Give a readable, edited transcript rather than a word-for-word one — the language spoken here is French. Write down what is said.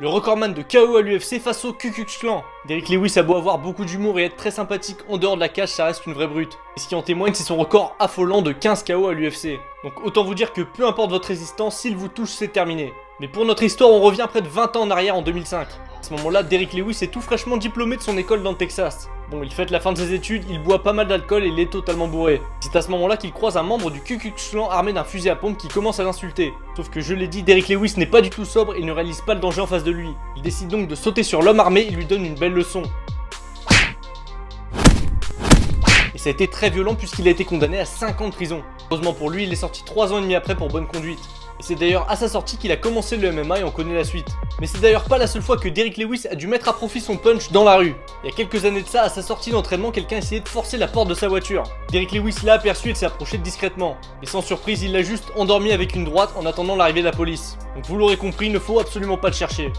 Le recordman de KO à l'UFC face au Ku Klux Klan. Derrick Lewis a beau avoir beaucoup d'humour et être très sympathique en dehors de la cage, ça reste une vraie brute. Et ce qui en témoigne, c'est son record affolant de 15 KO à l'UFC. Donc autant vous dire que peu importe votre résistance, s'il vous touche, c'est terminé. Mais pour notre histoire, on revient près de 20 ans en arrière en 2005. À ce moment-là, Derrick Lewis est tout fraîchement diplômé de son école dans le Texas. Bon, il fête la fin de ses études, il boit pas mal d'alcool et il est totalement bourré. C'est à ce moment-là qu'il croise un membre du Ku Klux Klan armé d'un fusil à pompe qui commence à l'insulter. Sauf que je l'ai dit, Derrick Lewis n'est pas du tout sobre et ne réalise pas le danger en face de lui. Il décide donc de sauter sur l'homme armé et lui donne une belle leçon. Et ça a été très violent puisqu'il a été condamné à 5 ans de prison. Heureusement pour lui, il est sorti 3 ans et demi après pour bonne conduite. Et c'est d'ailleurs à sa sortie qu'il a commencé le MMA et on connaît la suite. Mais c'est d'ailleurs pas la seule fois que Derrick Lewis a dû mettre à profit son punch dans la rue. Il y a quelques années de ça, à sa sortie d'entraînement, quelqu'un essayait de forcer la porte de sa voiture. Derrick Lewis l'a aperçu et s'est approché discrètement. Et sans surprise, il l'a juste endormi avec une droite en attendant l'arrivée de la police. Donc vous l'aurez compris, il ne faut absolument pas le chercher.